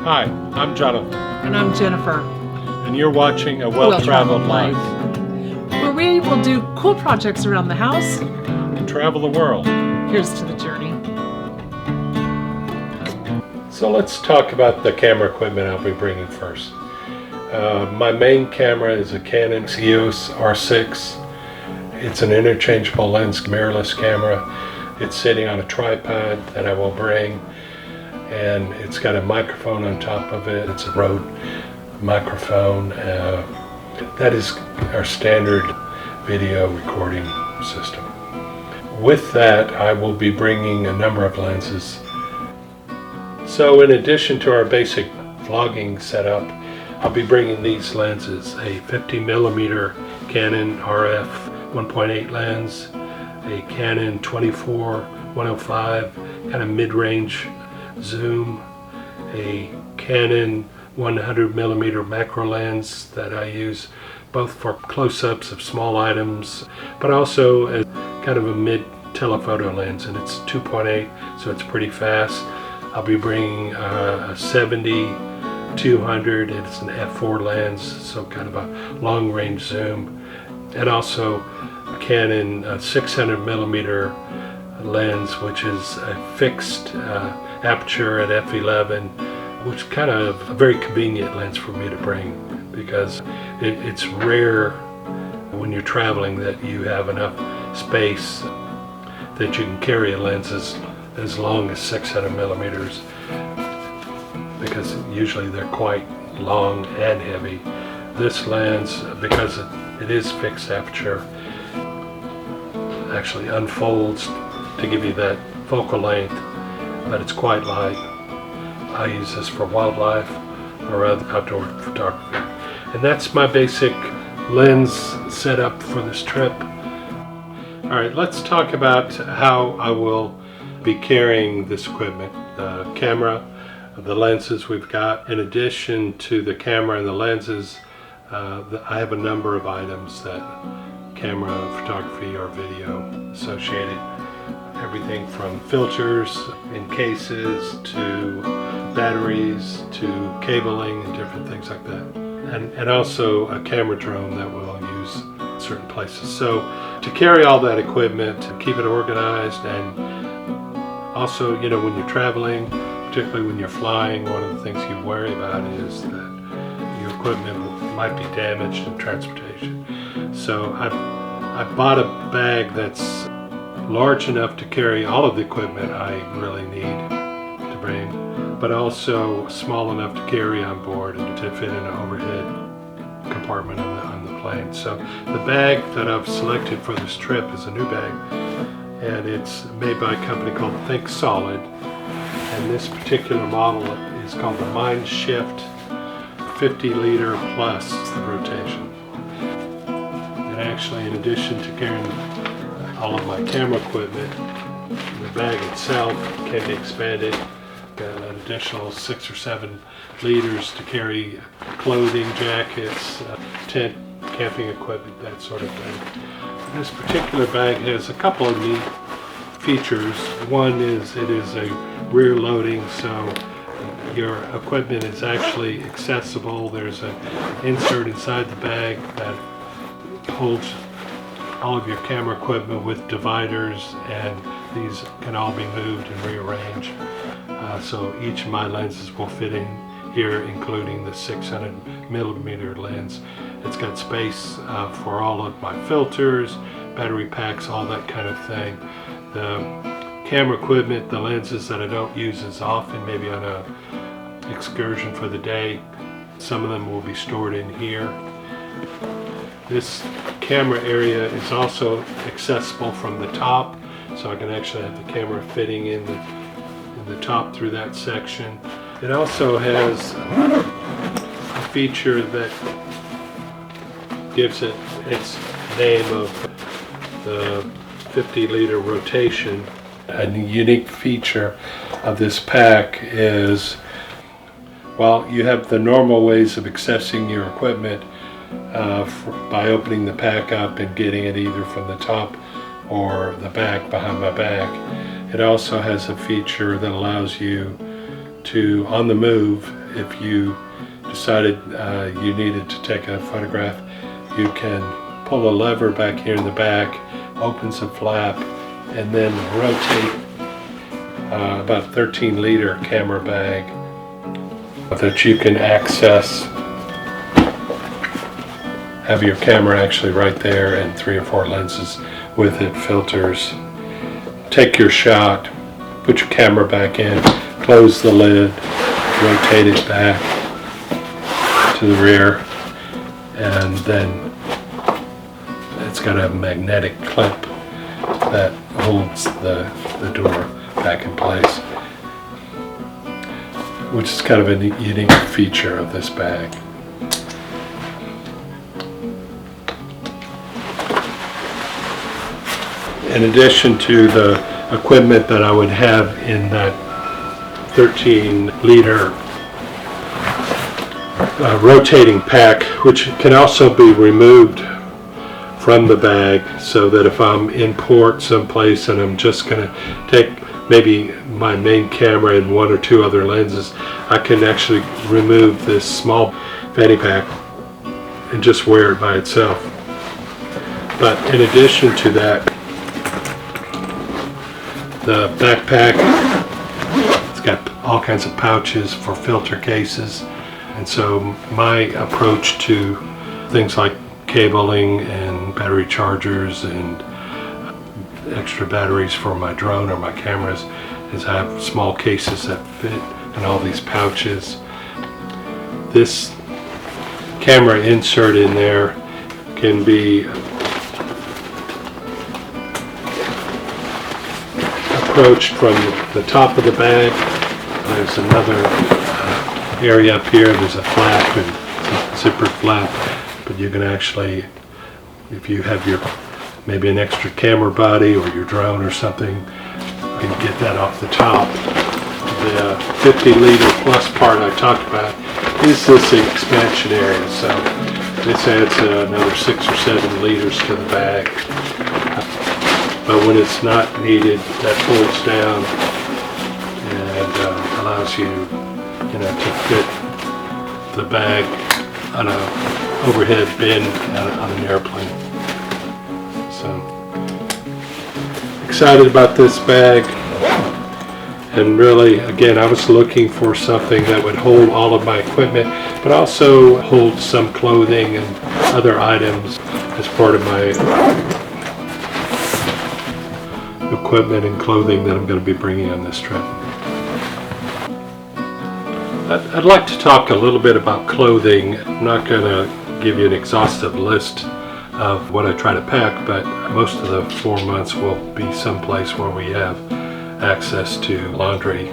Hi, I'm Jonathan. And I'm Jennifer. And you're watching A Well-Traveled Life, where we will do cool projects around the house. Travel the world. Here's to the journey. So let's talk about the camera equipment I'll be bringing first. My main camera is a Canon EOS R6. It's an interchangeable lens mirrorless camera. It's sitting on a tripod that I will bring, and it's got a microphone on top of it. It's a Rode microphone. That is our standard video recording system. With that, I will be bringing a number of lenses. So in addition to our basic vlogging setup, I'll be bringing these lenses: a 50mm Canon RF 1.8 lens, a Canon 24-105 kind of mid-range zoom, a Canon 100mm macro lens that I use both for close-ups of small items, but also as kind of a mid telephoto lens, and it's 2.8, so it's pretty fast. I'll be bringing a 70-200, it's an f4 lens, so kind of a long-range zoom, and also a Canon 600mm lens, which is a fixed aperture at f11, which is kind of a very convenient lens for me to bring, because it's rare when you're traveling that you have enough space that you can carry a lens as long as 600mm, because usually they're quite long and heavy. This lens, because it is fixed aperture, actually unfolds to give you that focal length, but it's quite light. I use this for wildlife or other outdoor photography. And that's my basic lens setup for this trip. All right, let's talk about how I will be carrying this equipment. The camera, the lenses we've got. In addition to the camera and the lenses, I have a number of items that camera, photography, or video associated. Everything from filters in cases to batteries to cabling and different things like that. And also a camera drone that we'll use in certain places. So to carry all that equipment, to keep it organized, and also, you know, when you're traveling, particularly when you're flying, one of the things you worry about is that your equipment might be damaged in transportation. So I bought a bag that's large enough to carry all of the equipment I really need to bring, but also small enough to carry on board and to fit in an overhead compartment on the plane. So the bag that I've selected for this trip is a new bag, and it's made by a company called Think Solid, and this particular model is called the Mind Shift 50-liter plus the rotation. And actually, in addition to carrying all of my camera equipment, the bag itself can be expanded. Got an additional 6 or 7 liters to carry clothing, jackets, tent, camping equipment, that sort of thing. This particular bag has a couple of neat features. One is it is a rear loading, so your equipment is actually accessible. There's an insert inside the bag that holds all of your camera equipment with dividers, and these can all be moved and rearranged. So each of my lenses will fit in here, including the 600mm lens. It's got space for all of my filters, battery packs, all that kind of thing. The camera equipment, the lenses that I don't use as often, maybe on a excursion for the day, some of them will be stored in here. This camera area is also accessible from the top, so I can actually have the camera fitting in the top through that section. It also has a feature that gives it its name of the 50-liter rotation. A unique feature of this pack is, while you have the normal ways of accessing your equipment by opening the pack up and getting it either from the top or the back behind my back, it also has a feature that allows you to, on the move, if you decided you needed to take a photograph, you can pull a lever back here in the back, opens a flap, and then rotate about a 13-liter camera bag that you can access. Have your camera actually right there and 3 or 4 lenses with it, filters. Take your shot, put your camera back in, close the lid, rotate it back to the rear, and then it's got a magnetic clip that holds the door back in place, which is kind of a unique feature of this bag. In addition to the equipment that I would have in that 13-liter rotating pack, which can also be removed from the bag, so that if I'm in port someplace and I'm just going to take maybe my main camera and 1 or 2 other lenses, I can actually remove this small fanny pack and just wear it by itself. But in addition to that, the backpack, it's got all kinds of pouches for filter cases, and so my approach to things like cabling and battery chargers and extra batteries for my drone or my cameras is I have small cases that fit in all these pouches. This camera insert in there can be approached from the top of the bag. There's another area up here. There's a flap and a zipper flap, but you can actually, if you have your maybe an extra camera body or your drone or something, you can get that off the top. The 50-liter plus part I talked about is this expansion area, so this adds another 6 or 7 liters to the bag. But when it's not needed, that folds down and allows you, to fit the bag on an overhead bin on an airplane. So excited about this bag, and really, again, I was looking for something that would hold all of my equipment, but also hold some clothing and other items as part of my equipment and clothing that I'm going to be bringing on this trip. I'd like to talk a little bit about clothing. I'm not going to give you an exhaustive list of what I try to pack, but most of the 4 months will be someplace where we have access to laundry,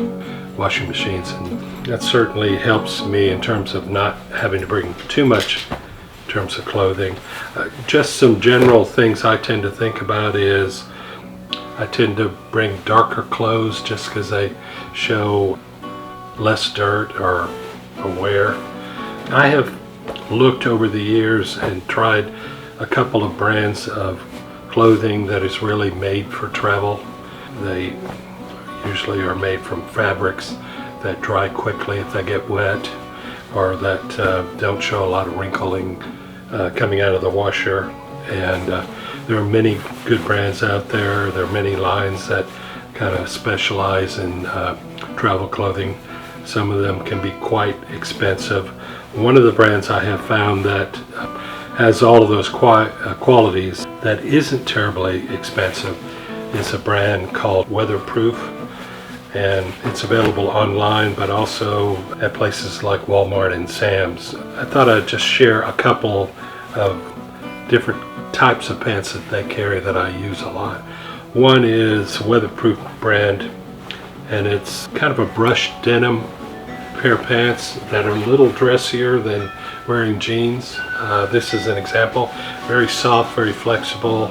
washing machines, and that certainly helps me in terms of not having to bring too much in terms of clothing. Just some general things I tend to think about is I tend to bring darker clothes just because they show less dirt or wear. I have looked over the years and tried a couple of brands of clothing that is really made for travel. They usually are made from fabrics that dry quickly if they get wet, or that don't show a lot of wrinkling coming out of the washer. And there are many good brands out there. There are many lines that kind of specialize in travel clothing. Some of them can be quite expensive. One of the brands I have found that has all of those qualities that isn't terribly expensive is a brand called Weatherproof, and it's available online but also at places like Walmart and Sam's. I thought I'd just share a couple of different types of pants that they carry that I use a lot. One is Weatherproof brand, and it's kind of a brushed denim pair of pants that are a little dressier than wearing jeans. This is an example. Very soft, very flexible.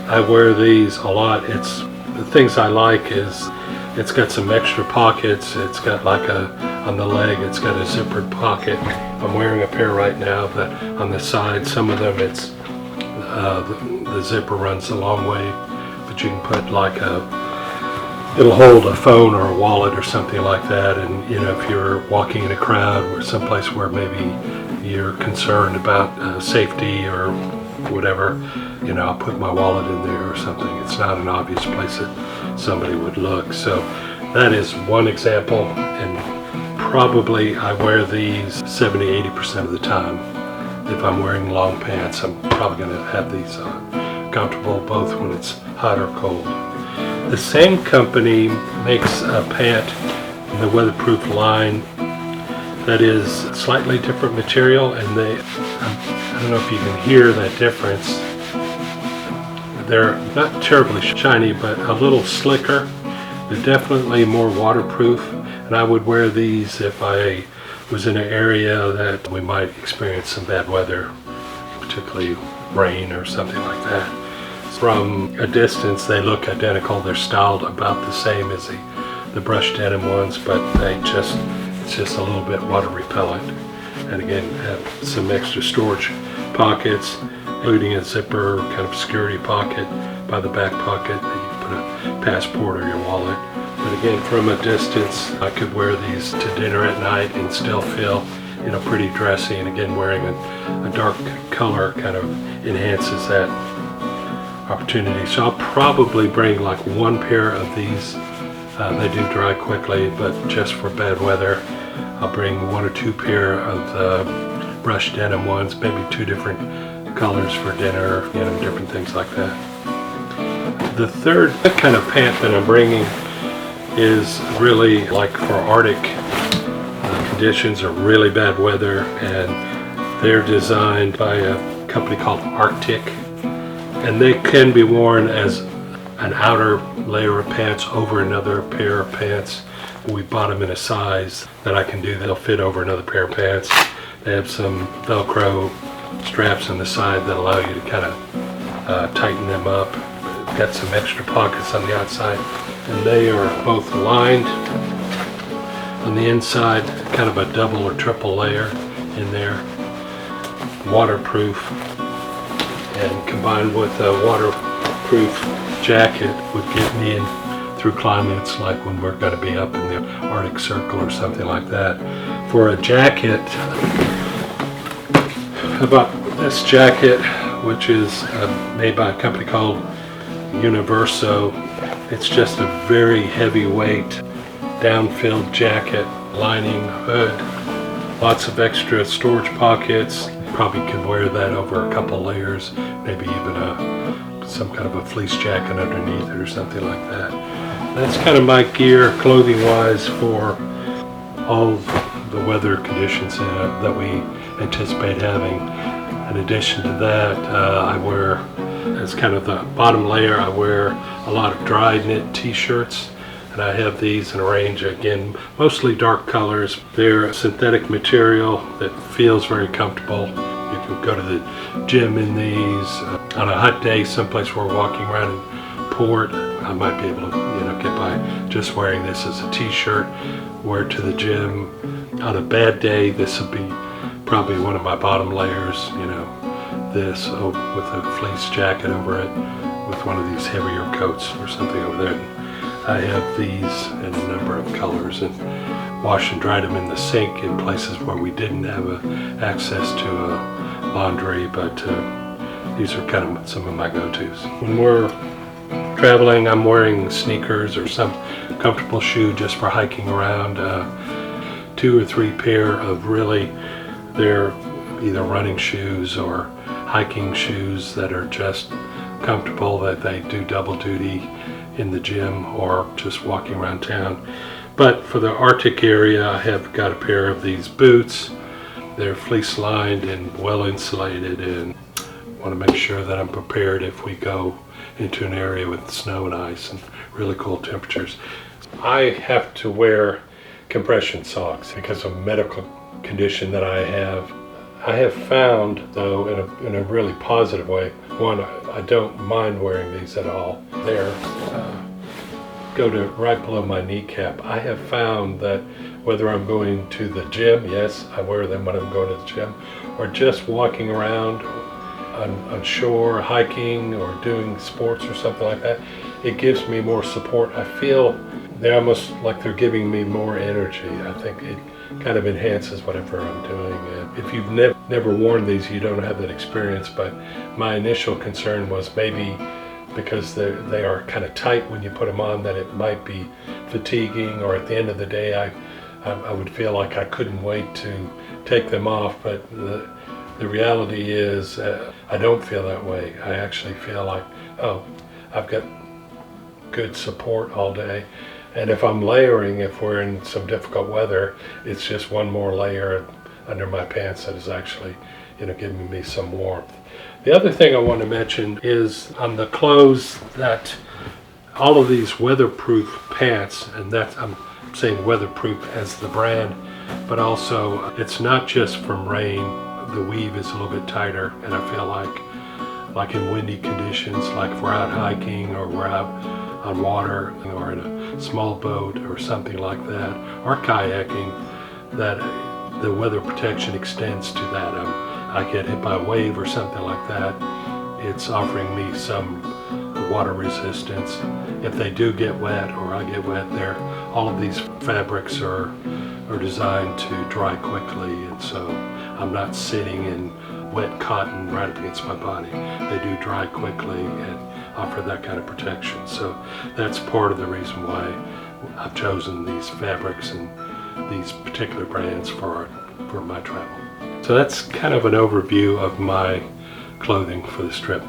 I wear these a lot. The things I like is it's got some extra pockets. It's got like on the leg, it's got a zippered pocket. I'm wearing a pair right now, but on the side, some of them it's the zipper runs a long way, but you can put like it'll hold a phone or a wallet or something like that. And if you're walking in a crowd or someplace where maybe you're concerned about safety or whatever, I'll put my wallet in there or something. It's not an obvious place that somebody would look. So that is one example, and probably I wear these 70-80% of the time. If I'm wearing long pants, I'm probably going to have these comfortable both when it's hot or cold. The same company makes a pant in the Weatherproof line that is slightly different material, and I don't know if you can hear that difference. They're not terribly shiny, but a little slicker. They're definitely more waterproof, and I would wear these if I was in an area that we might experience some bad weather, particularly rain or something like that. From a distance, they look identical. They're styled about the same as the brushed denim ones, but it's just a little bit water repellent. And again, have some extra storage pockets, including a zipper kind of security pocket by the back pocket that you can put a passport or your wallet. But again, from a distance, I could wear these to dinner at night and still feel, pretty dressy. And again, wearing a dark color kind of enhances that opportunity. So I'll probably bring like one pair of these. They do dry quickly, but just for bad weather, I'll bring one or two pair of the brushed denim ones, maybe two different colors for dinner, different things like that. The third kind of pant that I'm bringing is really like for Arctic conditions or really bad weather, and they're designed by a company called Arctic, and they can be worn as an outer layer of pants over another pair of pants. We bought them in a size that I can do that'll fit over another pair of pants. They have some Velcro straps on the side that allow you to kind of tighten them up. Got some extra pockets on the outside, and they are both lined on the inside, kind of a double or triple layer in there, waterproof, and combined with a waterproof jacket would get me in through climates like when we're going to be up in the Arctic Circle or something like that. For a jacket, about this jacket, which is made by a company called Universo. It's just a very heavyweight, down-filled jacket, lining, hood, lots of extra storage pockets. Probably could wear that over a couple layers, maybe even some kind of a fleece jacket underneath it or something like that. That's kind of my gear, clothing-wise, for all the weather conditions that we anticipate having. In addition to that, I wear, as kind of the bottom layer, I wear a lot of dry knit t-shirts, and I have these in a range, again, mostly dark colors. They're a synthetic material that feels very comfortable. You can go to the gym in these. On a hot day, someplace we're walking around in port, I might be able to get by just wearing this as a t-shirt. Wear it to the gym. On a bad day, this would be probably one of my bottom layers, this with a fleece jacket over it, with one of these heavier coats or something over there. I have these in a number of colors, and wash and dried them in the sink in places where we didn't have access to a laundry, but these are kind of some of my go-tos. When we're traveling, I'm wearing sneakers or some comfortable shoe just for hiking around. 2 or 3 pair of really, they're either running shoes or hiking shoes that are just comfortable, that they do double duty in the gym or just walking around town. But for the Arctic area, I have got a pair of these boots. They're fleece lined and well insulated, and want to make sure that I'm prepared if we go into an area with snow and ice and really cold temperatures. I have to wear compression socks because of a medical condition that I have. I have found, though, in a really positive way, one, I don't mind wearing these at all. They're go to right below my kneecap. I have found that whether I'm going to the gym, yes, I wear them when I'm going to the gym, or just walking around on shore, hiking, or doing sports or something like that, it gives me more support. I feel they're almost like they're giving me more energy. I think it kind of enhances whatever I'm doing. If you've never worn these, you don't have that experience, but my initial concern was maybe because they are kind of tight when you put them on, that it might be fatiguing, or at the end of the day I would feel like I couldn't wait to take them off. But the reality is I don't feel that way. I actually feel like, oh, I've got good support all day. And if I'm layering, if we're in some difficult weather, it's just one more layer under my pants that is actually, giving me some warmth. The other thing I want to mention is on the clothes, that all of these weatherproof pants, and that I'm saying weatherproof as the brand, but also it's not just from rain. The weave is a little bit tighter, and I feel like in windy conditions, like if we're out hiking or we're out on water or in a small boat or something like that, or kayaking, that the weather protection extends to that. I get hit by a wave or something like that, it's offering me some water resistance. If they do get wet or I get wet, all of these fabrics are designed to dry quickly, and so I'm not sitting in wet cotton right up against my body. They do dry quickly and offer that kind of protection. So that's part of the reason why I've chosen these fabrics and these particular brands for my travel. So that's kind of an overview of my clothing for this trip.